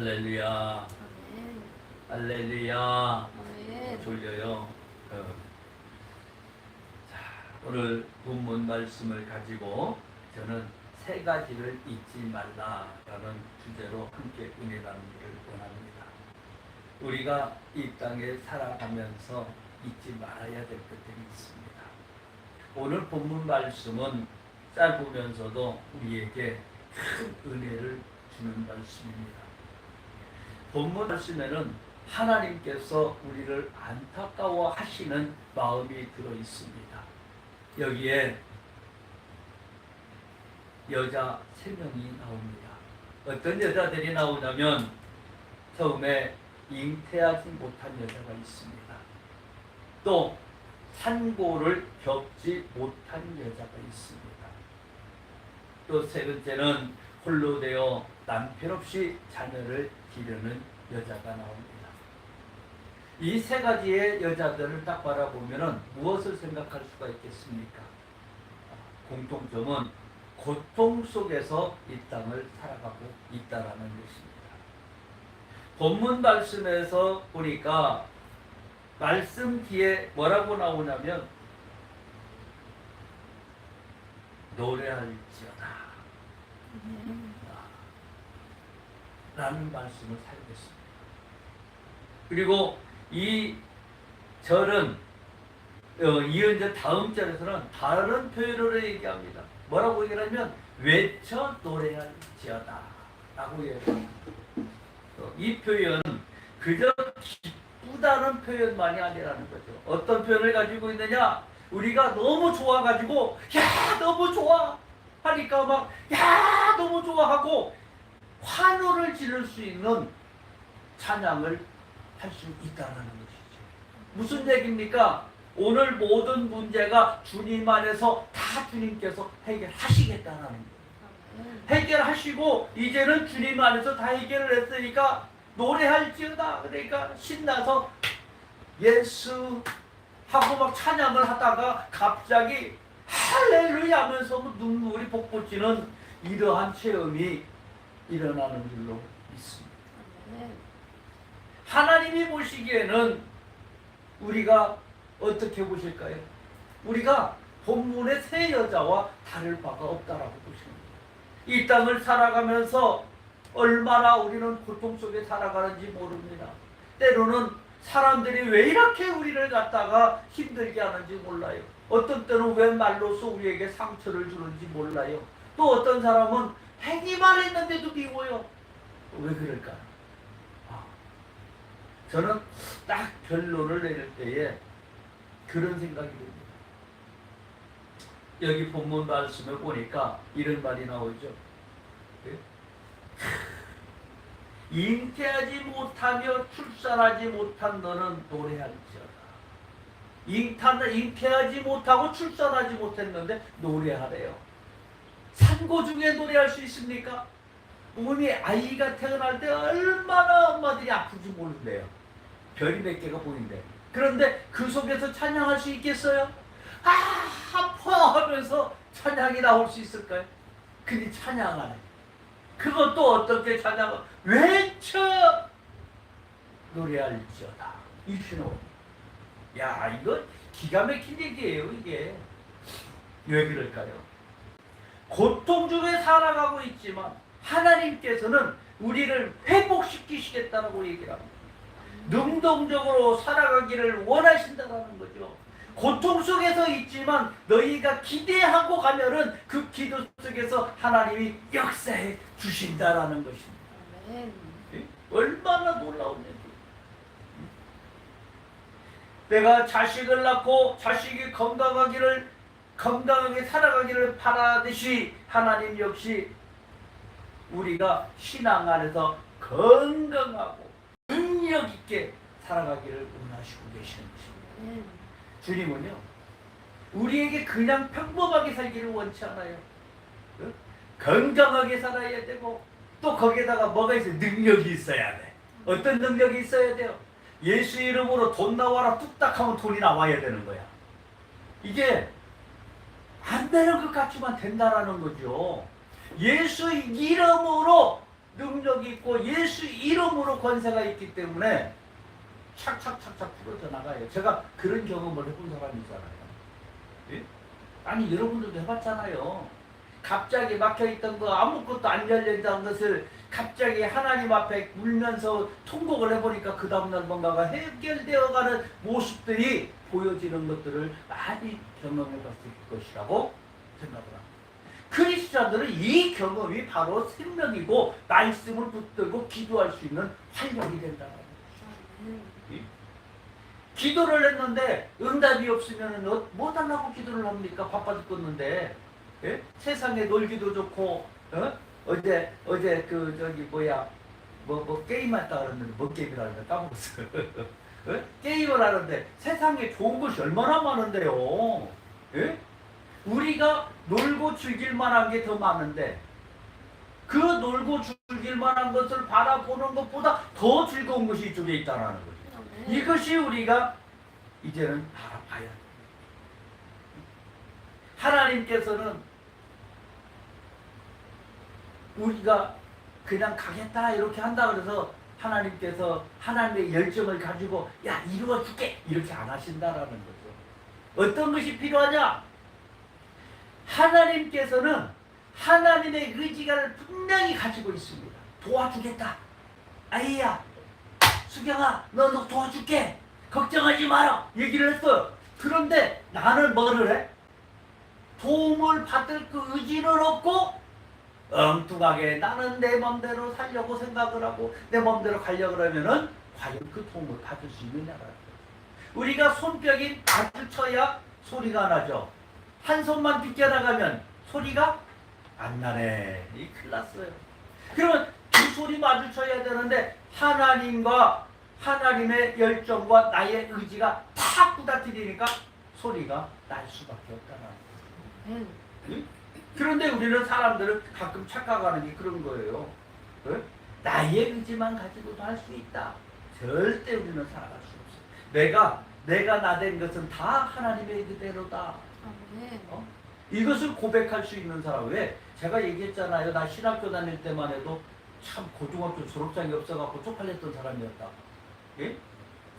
할렐루야. 아멘. 할렐루야. 아멘. 졸려요. 자, 오늘 본문 말씀을 가지고 저는 세 가지를 잊지 말라라는 주제로 함께 은혜 나누기를 원합니다. 우리가 이 땅에 살아가면서 잊지 말아야 될 것들이 있습니다. 오늘 본문 말씀은 짧으면서도 우리에게 큰 은혜를 주는 말씀입니다. 본문 말씀에는 하나님께서 우리를 안타까워 하시는 마음이 들어 있습니다. 여기에 여자 3명이 나옵니다. 어떤 여자들이 나오냐면 처음에 잉태하지 못한 여자가 있습니다. 또 산고를 겪지 못한 여자가 있습니다. 또 세 번째는 홀로 되어 남편 없이 자녀를 기르는 여자가 나옵니다. 이 세 가지의 여자들을 딱 바라보면 무엇을 생각할 수가 있겠습니까? 공통점은 고통 속에서 이 땅을 살아가고 있다라는 것입니다. 본문 말씀에서 보니까 말씀 뒤에 뭐라고 나오냐면 노래할지어다 라는 말씀을 사용했습니다. 그리고 이 절은 이은절 다음 절에서는 다른 표현으로 얘기합니다. 뭐라고 얘기하냐면 외쳐 노래할지어다 라고 얘기합니다. 이 표현은 그저 기쁘다는 표현만이 아니라는 거죠. 어떤 표현을 가지고 있느냐? 우리가 너무 좋아가지고 야 너무 좋아 하니까 막 야 너무 좋아하고 환호를 지를 수 있는 찬양을 할 수 있다는 것이죠. 무슨 얘기입니까? 오늘 모든 문제가 주님 안에서 다 주님께서 해결하시겠다는 거예요. 해결하시고 이제는 주님 안에서 다 해결을 했으니까 노래할지어다. 그러니까 신나서 예수 하고 막 찬양을 하다가 갑자기 할렐루야 하면서 눈물이 폭포치는 이러한 체험이 일어나는 줄로 믿습니다. 하나님이 보시기에는 우리가 어떻게 보실까요? 우리가 본문의 세 여자와 다를 바가 없다라고 보십니다. 이 땅을 살아가면서 얼마나 우리는 고통 속에 살아가는지 모릅니다. 때로는 사람들이 왜 이렇게 우리를 갖다가 힘들게 하는지 몰라요. 어떤 때는 왜 말로써 우리에게 상처를 주는지 몰라요. 또 어떤 사람은 행위만 했는데도 미워요. 왜 그럴까요? 저는 딱 결론을 내릴 때에 그런 생각이 듭니다. 여기 본문 말씀에 보니까 이런 말이 나오죠. 잉태하지 못하며 출산하지 못한 너는 노래할지어다. 잉태하지 못하고 출산하지 못했는데 노래하래요. 산고 중에 노래할 수 있습니까? 부모님이 아이가 태어날 때 얼마나 엄마들이 아픈지 모른대요. 별이 몇 개가 보인대. 그런데 그 속에서 찬양할 수 있겠어요? 아파 하면서 찬양이 나올 수 있을까요? 근데 찬양하네. 그것도 어떻게 찬양을 외쳐 노래할지어다. 이신호. 야 이거 기가 막힌 얘기예요. 이게 왜 그럴까요? 고통 중에 살아가고 있지만 하나님께서는 우리를 회복시키시겠다고 얘기를 합니다. 능동적으로 살아가기를 원하신다는 거죠. 고통 속에서 있지만 너희가 기대하고 가면은 그 기도 속에서 하나님이 역사해 주신다라는 것입니다. 아멘. 얼마나 놀라운 얘기. 내가 자식을 낳고 자식이 건강하게 살아가기를 바라듯이 하나님 역시 우리가 신앙 안에서 건강하고 능력 있게 살아가기를 원하시고 계시는 것입니다. 주님은요 우리에게 그냥 평범하게 살기를 원치 않아요. 건강하게 살아야 되고 또 거기에다가 뭐가 있어요? 능력이 있어야 돼. 어떤 능력이 있어야 돼요? 예수 이름으로 돈 나와라 뚝딱 하면 돈이 나와야 되는 거야. 이게 안 되는 것 같지만 된다라는 거죠. 예수 이름으로 능력이 있고 예수 이름으로 권세가 있기 때문에 착착착착 풀어져 나가요. 제가 그런 경험을 해본 사람이잖아요. 예? 아니 여러분들도 해봤잖아요. 갑자기 막혀있던 거 아무것도 안 열린다는 것을 갑자기 하나님 앞에 울면서 통곡을 해보니까 그 다음날 뭔가가 해결되어가는 모습들이 보여지는 것들을 많이 경험해봤을 것이라고 생각을 합니다. 크리스찬들은 이 경험이 바로 생명이고 말씀을 붙들고 기도할 수 있는 활력이 된다는 거죠. 기도를 했는데 응답이 없으면 뭐 달라고 기도를 합니까? 바빠 죽겠는데. 예? 세상에 놀기도 좋고 어제 그 저기 뭐야 뭐 게임했다 그러는데 뭐 게임이라는데 까먹었어요. 게임을 하는데 세상에 좋은 것이 얼마나 많은데요. 예? 우리가 놀고 즐길 만한 게 더 많은데 그 놀고 즐길 만한 것을 바라보는 것보다 더 즐거운 것이 이쪽에 있다는 거죠. 이것이 우리가 이제는 알아봐야 돼요. 하나님께서는 우리가 그냥 가겠다 이렇게 한다 그래서 하나님께서 하나님의 열정을 가지고 야 이루어줄게 이렇게 안 하신다라는 거죠. 어떤 것이 필요하냐? 하나님께서는 하나님의 의지를 분명히 가지고 있습니다. 도와주겠다. 아이야 수경아 너 도와줄게. 걱정하지 마라 얘기를 했어요. 그런데 나는 뭐를 해? 도움을 받을 그 의지는 없고 엉뚱하게 나는 내 맘대로 살려고 생각을 하고 내 맘대로 가려고 하면은 과연 그 도움을 받을 수 있느냐라는 거죠. 우리가 손뼉이 마주쳐야 소리가 나죠. 한 손만 비껴나가면 소리가 안 나네. 이 큰일 났어요. 그러면 두 손이 마주쳐야 되는데 하나님과 하나님의 열정과 나의 의지가 다 부닥치니까 소리가 날 수밖에 없다는 거예요. 응? 그런데 우리는 사람들은 가끔 착각하는 게 그런 거예요. 응? 나의 의지만 가지고도 할 수 있다. 절대 우리는 살아갈 수 없어요. 내가 나 된 것은 다 하나님의 그대로다. 이것을 고백할 수 있는 사람. 왜? 제가 얘기했잖아요. 나 신학교 다닐 때만 해도 참 고등학교 졸업장이 없어갖고 쪽팔렸던 사람이었다. 예?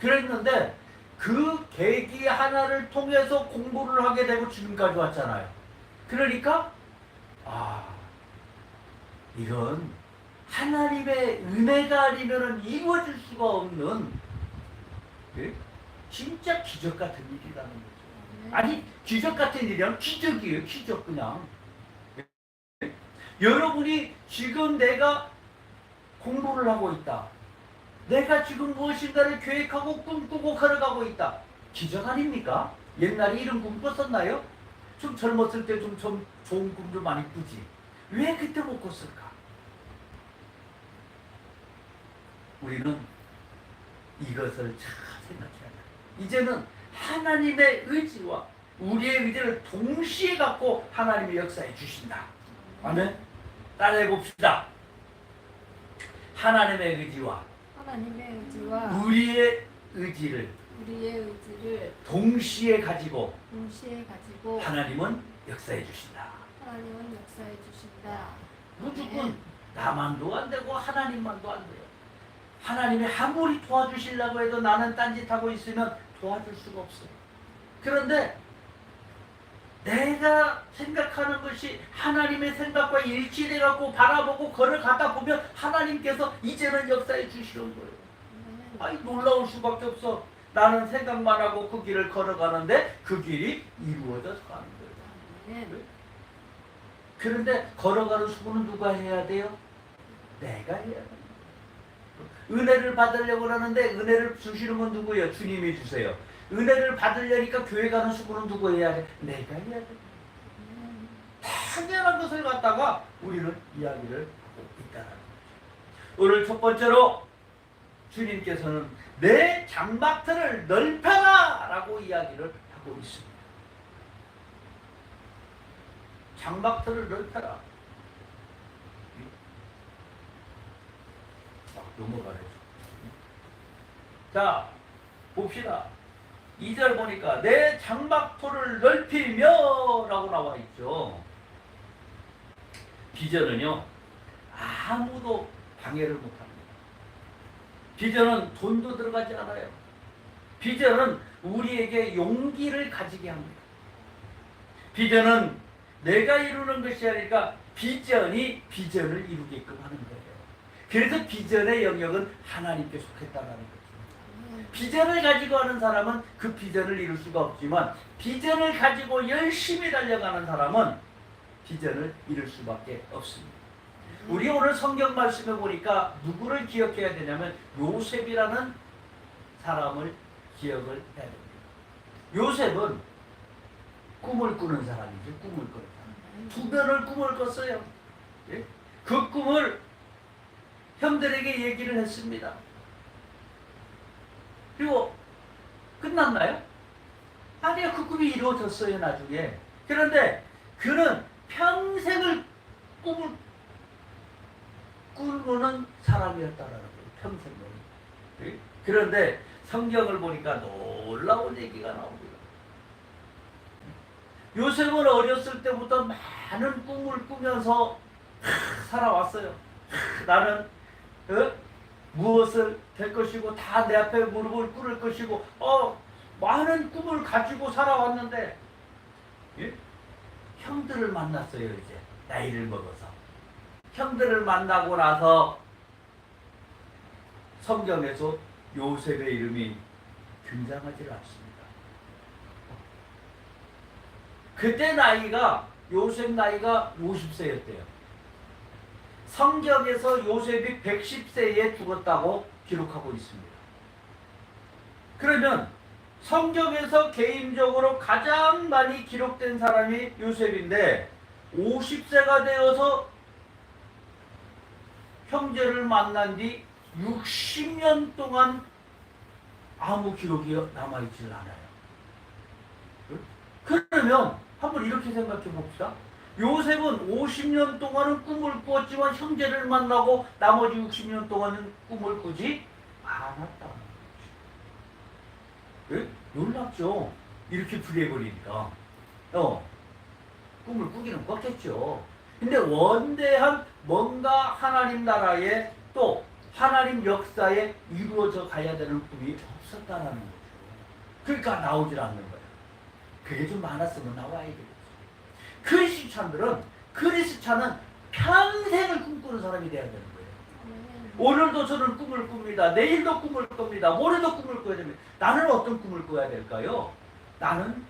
그랬는데 그 계기 하나를 통해서 공부를 하게 되고 지금까지 왔잖아요. 그러니까 이건 하나님의 은혜가 아니면 이루어질 수가 없는 예? 진짜 기적 같은 일이라는 거죠. 아니 기적 같은 일이란 기적이에요. 기적 그냥. 예? 여러분이 지금 내가 공부를 하고 있다. 내가 지금 무엇인가를 계획하고 꿈꾸고 걸어가고 있다. 기적 아닙니까? 옛날에 이런 꿈 꿨었나요? 좀 젊었을 때 좀 좋은 꿈들 많이 꾸지. 왜 그때 못 꿨을까? 우리는 이것을 잘 생각해야 돼. 이제는 하나님의 의지와 우리의 의지를 동시에 갖고 하나님의 역사에 주신다. 아멘. 따라해 봅시다. 하나님의 의지와 우리의 의지를 동시에 가지고 하나님은 역사해 주신다. 무조건 나만도 안 되고 하나님만도 안 돼요. 하나님이 아무리 도와주시려고 해도 나는 딴짓하고 있으면 도와줄 수가 없어요. 그런데 내가 생각하는 것이 하나님의 생각과 일치돼 갖고 바라보고 걸어가다 보면 하나님께서 이제는 역사해 주시는 거예요. 아이 놀라울 수밖에 없어. 나는 생각만 하고 그 길을 걸어가는데 그 길이 이루어져서 가는 거예요. 그런데 걸어가는 수고는 누가 해야 돼요? 내가 해야 돼요. 은혜를 받으려고 하는데 은혜를 주시는 건 누구예요? 주님이 주세요. 은혜를 받으려니까 교회 가는 수고는 누구 해야 돼? 내가 해야 돼. 당연한 것을 갖다가 우리는 이야기를 하고 있다는 거죠. 오늘 첫 번째로 주님께서는 내 장막틀을 넓혀라 라고 이야기를 하고 있습니다. 장막틀을 넓혀라. 넘어가래요. 자, 봅시다. 2절 보니까 내 장막틀을 넓히며 라고 나와 있죠. 비전은요, 아무도 방해를 못합니다. 비전은 돈도 들어가지 않아요. 비전은 우리에게 용기를 가지게 합니다. 비전은 내가 이루는 것이 아니라 비전이 비전을 이루게끔 하는 거예요. 그래서 비전의 영역은 하나님께 속했다는 거죠. 비전을 가지고 하는 사람은 그 비전을 이룰 수가 없지만 비전을 가지고 열심히 달려가는 사람은 비전을 이룰 수밖에 없습니다. 우리 오늘 성경 말씀에 보니까 누구를 기억해야 되냐면 요셉이라는 사람을 기억을 해야 됩니다. 요셉은 꿈을 꾸는 사람이죠. 꿈을 꾸는 사람. 두 변을 꿈을 꿨어요. 예? 그 꿈을 형들에게 얘기를 했습니다. 그리고 끝났나요? 아니요. 그 꿈이 이루어졌어요. 나중에. 그런데 그는 평생을 꿈을 꾸는 사람이었다라는 거예요. 평생을. 예? 그런데 성경을 보니까 놀라운 얘기가 나옵니다. 요셉은 어렸을 때부터 많은 꿈을 꾸면서 살아왔어요. 나는 무엇을 될 것이고 다 내 앞에 무릎을 꿇을 것이고 많은 꿈을 가지고 살아왔는데 예? 형들을 만났어요. 이제 나이를 먹어서 형들을 만나고 나서 성경에서 요셉의 이름이 등장하지 않습니다. 그때 나이가 요셉 나이가 50세였대요. 성경에서 요셉이 110세에 죽었다고 기록하고 있습니다. 그러면 성경에서 개인적으로 가장 많이 기록된 사람이 요셉인데 50세가 되어서 형제를 만난 뒤 60년 동안 아무 기록이 남아있질 않아요. 그러면 한번 이렇게 생각해 봅시다. 요셉은 50년 동안은 꿈을 꾸었지만 형제를 만나고 나머지 60년 동안은 꿈을 꾸지 않았다. 예? 놀랍죠? 이렇게 불해버리니까. 꿈을 꾸기는 꿨겠죠. 근데 원대한 뭔가 하나님 나라에 또 하나님 역사에 이루어져 가야 되는 꿈이 없었다는 거죠. 그러니까 나오질 않는 거예요. 그게 좀 많았으면 나와야 되겠죠. 크리스찬은 평생을 꿈꾸는 사람이 돼야 되는 거예요. 오늘도 저는 꿈을 꿉니다. 내일도 꿈을 꿉니다. 모레도 꿈을 꿔야 됩니다. 나는 어떤 꿈을 꿔야 될까요? 나는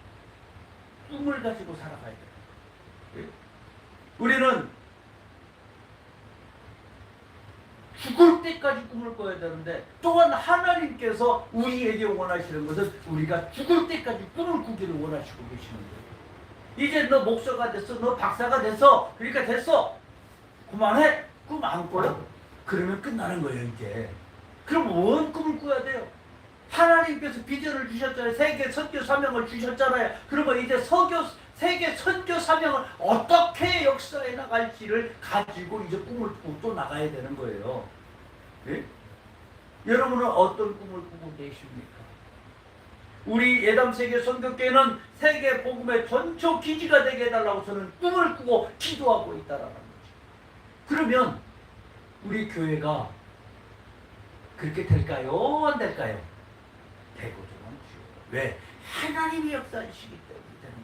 꿈을 가지고 살아가야 돼요. 우리는 죽을 때까지 꿈을 꿔야 되는데 또한 하나님께서 우리에게 원하시는 것은 우리가 죽을 때까지 꿈을 꾸기를 원하시고 계시는 거예요. 이제 너 목사가 됐어, 너 박사가 됐어, 그러니까 됐어, 그만해. 꿈 안 꿔요? 그러면 끝나는 거예요. 이제 그럼 뭔 꿈을 꿔야 돼요? 하나님께서 비전을 주셨잖아요. 세계 선교 사명을 주셨잖아요. 그러면 이제 세계 선교 사명을 어떻게 역사해 나갈지를 가지고 이제 꿈을 꾸고 또 나가야 되는 거예요. 네? 여러분은 어떤 꿈을 꾸고 계십니까? 우리 예담세계 선교교회는 세계 복음의 전초 기지가 되게 해달라고 저는 꿈을 꾸고 기도하고 있다라는 거죠. 그러면 우리 교회가 그렇게 될까요? 안 될까요? 되고 좀 않죠. 왜? 하나님이 역사하시기 때문에 되는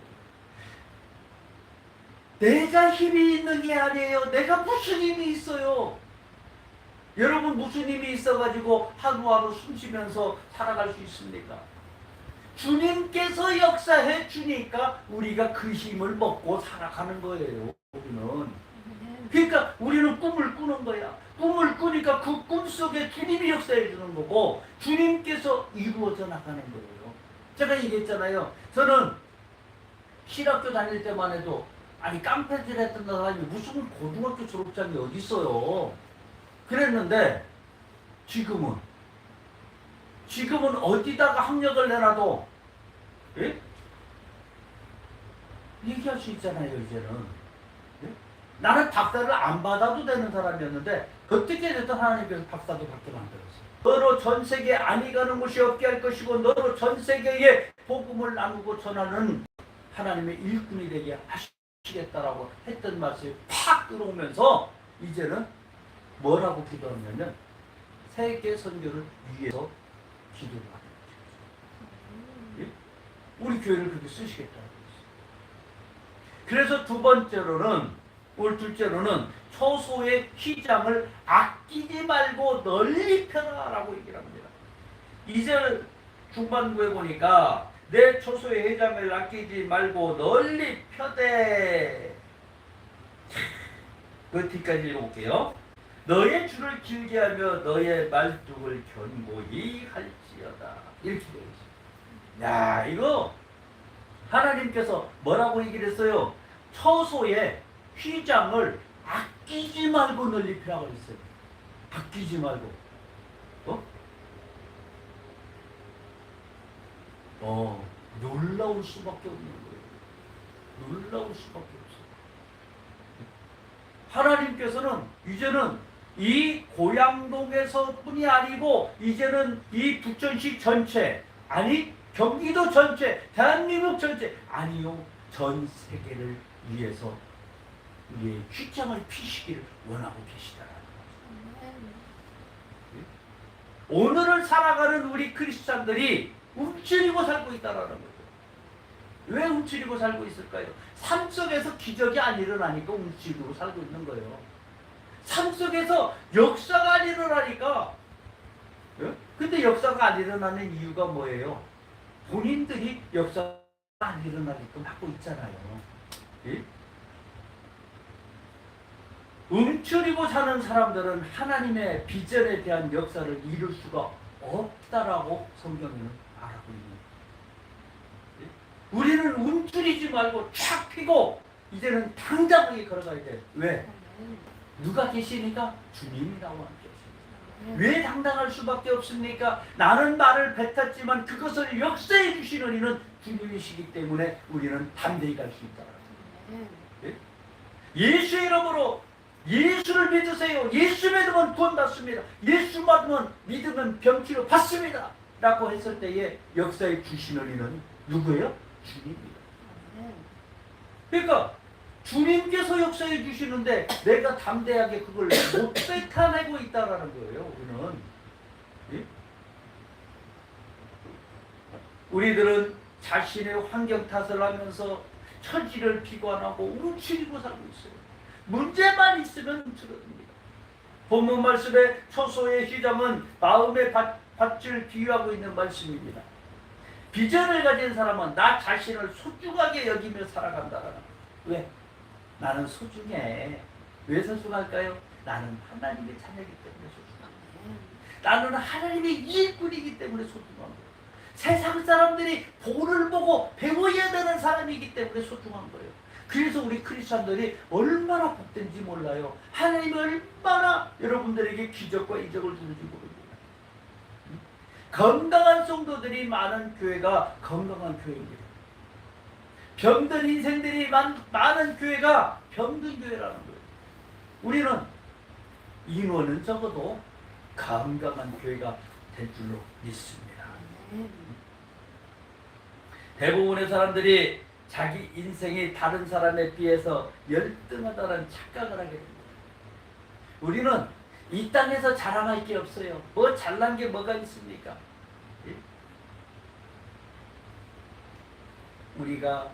거예요. 내가 힘이 있는 게 아니에요. 내가 무슨 힘이 있어요? 여러분 무슨 힘이 있어가지고 하루하루 숨쉬면서 살아갈 수 있습니까? 주님께서 역사해 주니까 우리가 그 힘을 먹고 살아가는 거예요. 우리는. 그러니까 우리는 꿈을 꾸는 거야. 꿈을 꾸니까 그 꿈 속에 주님이 역사해 주는 거고 주님께서 이루어져 나가는 거예요. 제가 얘기했잖아요. 저는 신학교 다닐 때만 해도 깡패질 했던 사람이 무슨 고등학교 졸업장이 어디 있어요. 그랬는데 지금은 어디다가 학력을 내놔도 예? 얘기할 수 있잖아요. 이제는. 예? 나는 박사를 안 받아도 되는 사람이었는데 어떻게 됐든 하나님께서 박사도 받게 만들었어요. 너로 전 세계에 안이 가는 곳이 없게 할 것이고 너로 전 세계에 복음을 나누고 전하는 하나님의 일꾼이 되게 하시겠다라고 했던 말씀이 팍 들어오면서 이제는 뭐라고 기도하냐면 세계 선교를 위해서 기도를 하는 거죠. 예? 우리 교회를 그렇게 쓰시겠다는 거죠. 그래서 두 번째로는, 오늘 둘째로는 초소의 휘장을 아끼지 말고 널리 펴라라고 얘기를 합니다. 2절 중반부에 보니까 내 초소의 휘장을 아끼지 말고 널리 펴되, 그 뒤까지 읽어볼게요. 너의 줄을 길게 하며 너의 말뚝을 견고히 할지어다. 이렇게 되어 있습니다. 야, 이거 하나님께서 뭐라고 얘기를 했어요? 초소의 휘장을 아끼지 말고 널리 펴라고 했어요. 아끼지 말고. 놀라울 수밖에 없는 거예요. 놀라울 수밖에 없어요. 하나님께서는 이제는 이 고양동에서뿐이 아니고 이제는 이 부천시 전체, 아니 경기도 전체, 대한민국 전체, 아니요 전 세계를 위해서 우리의 휘장을 피시기를 원하고 계시다라는 거죠. 오늘을 살아가는 우리 크리스찬들이 움츠리고 살고 있다라는 거죠. 왜 움츠리고 살고 있을까요? 삶 속에서 기적이 안 일어나니까 움츠리고 살고 있는 거예요. 삶 속에서 역사가 안 일어나니까. 근데 역사가 안 일어나는 이유가 뭐예요? 본인들이 역사가 안 일어나게끔 하고 있잖아요. 예? 움츠리고 사는 사람들은 하나님의 비전에 대한 역사를 이룰 수가 없다라고 성경에는 말하고 있는 거예요. 예? 우리는 움츠리지 말고 촥 피고 이제는 당당하게 걸어가야 돼. 왜? 누가 계시니까? 주님이 나와 함께 하십니다. 왜 당당할 수밖에 없습니까? 나는 말을 뱉었지만 그것을 역사해 주시는 이는 주님이시기 때문에 우리는 담대히 갈 수 있다. 예? 예수 이름으로 예수를 믿으세요. 예수 믿으면 구원받습니다. 예수 믿으면 병치료 받습니다. 라고 했을 때에 역사에 주시는 이는 누구예요? 주님입니다. 그러니까 주님께서 역사해 주시는데 내가 담대하게 그걸 못 뱉어내고 있다라는 거예요. 우리는. 예? 우리들은 자신의 환경 탓을 하면서 처지를 비관하고 움츠리고 살고 있어요. 문제만 있으면 움츠러듭니다. 본문 말씀에 초소의 휘장은 마음의 밭을 비유하고 있는 말씀입니다. 비전을 가진 사람은 나 자신을 소중하게 여기며 살아간다라는 거예요. 왜? 나는 소중해. 왜 소중할까요? 나는 하나님의 자녀이기 때문에 소중합니다. 나는 하나님의 일꾼이기 때문에 소중한 거예요. 세상 사람들이 본을 보고 배워야 되는 사람이기 때문에 소중한 거예요. 그래서 우리 크리스찬들이 얼마나 복된지 몰라요. 하나님이 얼마나 여러분들에게 기적과 이적을 주는지 모릅니다. 건강한 성도들이 많은 교회가 건강한 교회입니다. 병든 인생들이 많은 교회가 병든 교회라는 거예요. 우리는 인원은 적어도 건강한 교회가 될 줄로 믿습니다. 대부분의 사람들이 자기 인생이 다른 사람에 비해서 열등하다는 착각을 하게 됩니다. 우리는 이 땅에서 자랑할 게 없어요. 뭐 잘난 게 뭐가 있습니까? 예? 우리가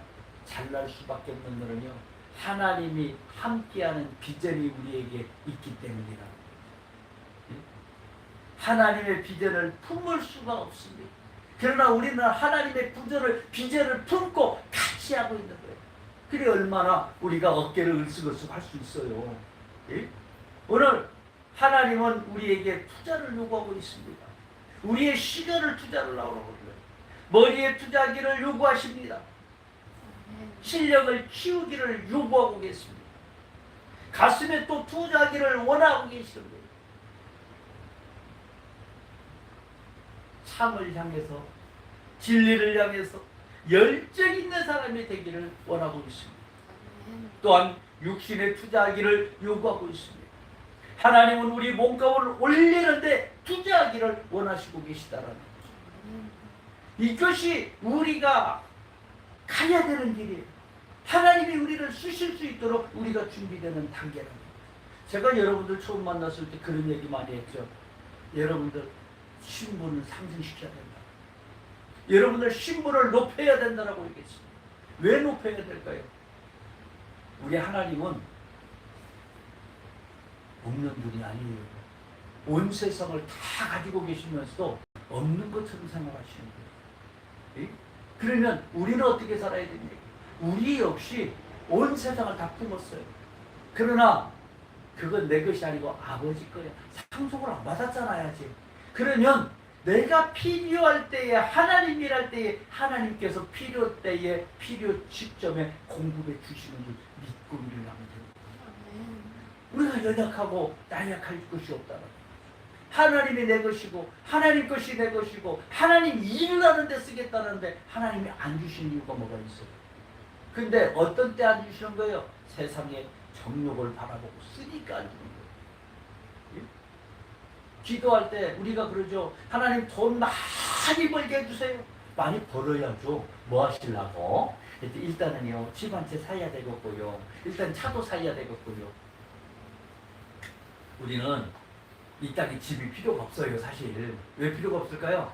잘날 수밖에 없는 것은요, 하나님이 함께하는 비전이 우리에게 있기 때문이다. 예? 하나님의 비전을 품을 수가 없습니다. 그러나 우리는 하나님의 비전을 품고 같이 하고 있는 거예요. 그래 얼마나 우리가 어깨를 으쓱으쓱 할 수 있어요. 예? 오늘 하나님은 우리에게 투자를 요구하고 있습니다. 우리의 시간을 투자를 하라고 그래요. 머리에 투자하기를 요구하십니다. 실력을 키우기를 요구하고 계십니다. 가슴에 또 투자하기를 원하고 계시는 거예요. 참을 향해서, 진리를 향해서 열정 있는 사람이 되기를 원하고 있습니다. 또한 육신에 투자하기를 요구하고 있습니다. 하나님은 우리 몸값을 올리는데 투자하기를 원하시고 계시다라는 거죠. 이것이 우리가 가야 되는 길이에요. 하나님이 우리를 쓰실 수 있도록 우리가 준비되는 단계라는 거예요. 제가 여러분들 처음 만났을 때 그런 얘기 많이 했죠. 여러분들 신분을 상승시켜야 된다. 여러분들 신분을 높여야 된다라고 얘기했습니다. 왜 높여야 될까요? 우리 하나님은 없는 분이 아니에요. 온 세상을 다 가지고 계시면서도 없는 것처럼 생각하시는 거예요. 그러면 우리는 어떻게 살아야 됩니까? 우리 역시 온 세상을 다 품었어요. 그러나 그건 내 것이 아니고 아버지 거야. 상속을 안 받았잖아요, 아직. 그러면 내가 필요할 때에, 하나님이랄 때에 하나님께서 필요 때에, 필요 시점에 공급해 주시는 줄 믿고 일을 하면 돼요. 우리가 연약하고 나약할 것이 없다는 거예요. 하나님이 내 것이고 하나님 것이 내 것이고 하나님 일을 하는데 쓰겠다는데 하나님이 안 주시는 이유가 뭐가 있어요? 근데 어떤 때 안 주시는 거예요? 세상의 정욕을 바라보고 쓰니까 안 주는 거예요. 기도할 때 우리가 그러죠. 하나님 돈 많이 벌게 해주세요. 많이 벌어야죠. 뭐 하시려고? 일단은요, 집 한 채 사야 되겠고요. 일단 차도 사야 되겠고요. 우리는 이 땅에 집이 필요가 없어요, 사실. 왜 필요가 없을까요?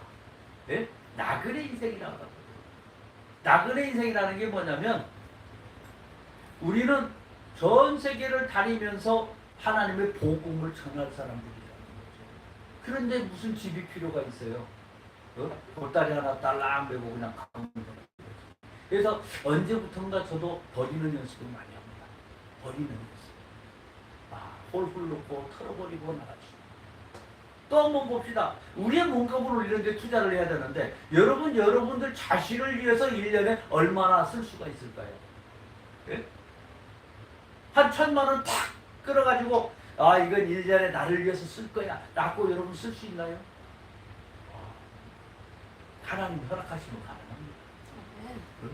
예? 나그네 인생이라고 하거든요. 나그네 인생이라는 게 뭐냐면 우리는 전 세계를 다니면서 하나님의 복음을 전할 사람들이라는 거죠. 그런데 무슨 집이 필요가 있어요? 보따리 하나 딸랑 메고 그냥 가는 거예요. 그래서 언제부턴가 저도 버리는 연습을 많이 합니다. 버리는 연습. 홀훌 놓고 털어버리고 나가죠. 또 한번 봅시다. 우리의 몸값을 올리는 데 투자를 해야 되는데 여러분들 자신을 위해서 1년에 얼마나 쓸 수가 있을까요? 예? 한 1,000만 원 탁 끌어가지고 이건 1년에 나를 위해서 쓸 거야 라고 여러분 쓸 수 있나요? 하나님 허락하시면 가능합니다. 응?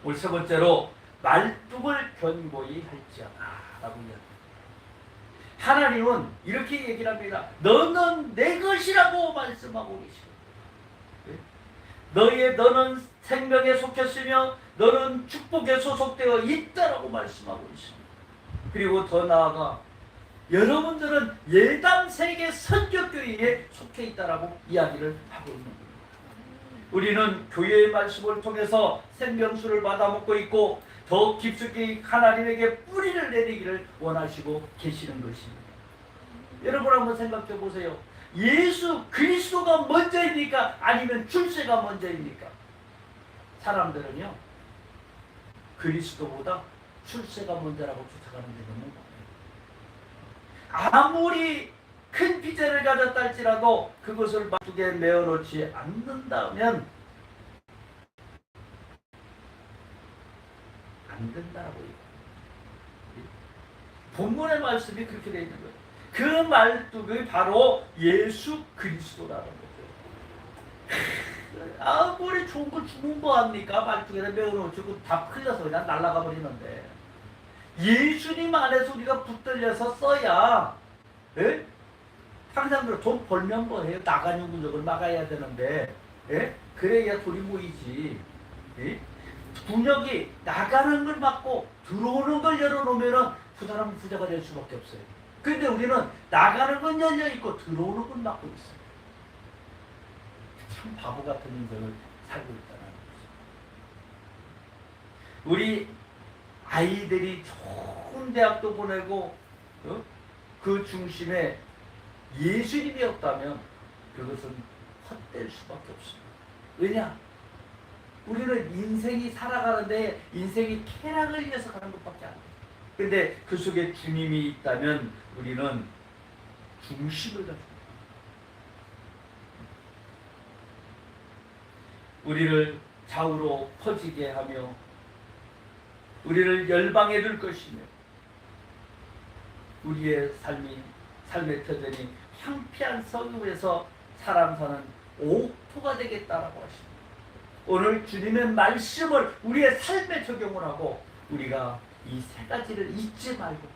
오늘 세 번째로 말뚝을 견고히 할지어다 라고 이야기합니다. 하나님은 이렇게 얘기를 합니다. 너는 내 것이라고 말씀하고 계시고 너는 생명에 속했으며 너는 축복에 소속되어 있다라고 말씀하고 있습니다. 그리고 더 나아가 여러분들은 예담 세계 선교교회에 속해 있다라고 이야기를 하고 있는 겁니다. 우리는 교회의 말씀을 통해서 생명수를 받아먹고 있고 더 깊숙이 하나님에게 뿌리를 내리기를 원하시고 계시는 것입니다. 여러분 한번 생각해 보세요. 예수 그리스도가 먼저입니까? 아니면 출세가 먼저입니까? 사람들은요 그리스도보다 출세가 먼저라고 주장하는 게 너무 많아요. 아무리 큰 빚을 가졌다 할지라도 그것을 말뚝에 메어놓지 않는다면 안 된다고 얘기해요. 본문의 말씀이 그렇게 되어 있는 거예요. 그 말뚝이 바로 예수 그리스도라는 거죠. 아무리 좋은 걸 주면 뭐합니까? 말뚝에다 메어놓고 다 흘려서 그냥 날아가 버리는데 예수님 안에서 우리가 붙들려서 써야 예? 항상 돈 벌면 뭐해요? 나가는 구적을 막아야 되는데 예? 그래야 돈이 모이지. 예? 분역이 나가는 걸 막고 들어오는 걸 열어놓으면 그 사람은 부자가 될 수밖에 없어요. 그런데 우리는 나가는 건 열려있고 들어오는 건 막고 있어요. 참 바보 같은 인생을 살고 있다는 거죠. 우리 아이들이 좋은 대학도 보내고 그 중심에 예수님이 없다면 그것은 헛될 수밖에 없습니다. 왜냐? 우리는 인생이 살아가는데 인생이 쾌락을 위해서 가는 것밖에 안 돼요. 그런데 그 속에 주님이 있다면 우리는 중심을 가지고 우리를 좌우로 퍼지게 하며 우리를 열방에 둘 것이며 우리의 삶의 터전이 향피한 성읍에서 사람 사는 옥토가 되겠다라고 하십니다. 오늘 주님의 말씀을 우리의 삶에 적용을 하고 우리가 이 세 가지를 잊지 말고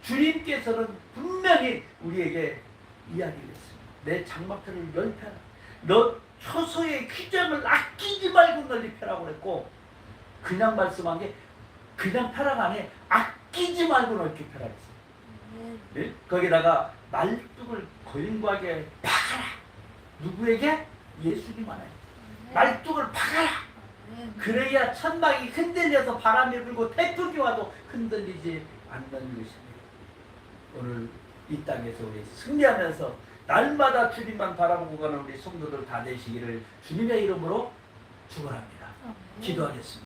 주님께서는 분명히 우리에게 이야기를 했습니다. 내 장막들을 넓혀라. 너 처소의 휘장을 아끼지 말고 넓히 펴라고 그랬고 그냥 말씀한 게 그냥 펴라가 아니에요. 끼지 말고 넓게 펴라 했어요. 아멘. 네? 거기다가 말뚝을 권과하게 박아라. 누구에게? 예수님만에. 말뚝을 박아라. 아멘. 그래야 천막이 흔들려서 바람이 불고 태풍이 와도 흔들리지 않는 것입니다. 오늘 이 땅에서 우리 승리하면서 날마다 주님만 바라보고 가는 우리 성도들 다 되시기를 주님의 이름으로 축원합니다. 아멘. 기도하겠습니다.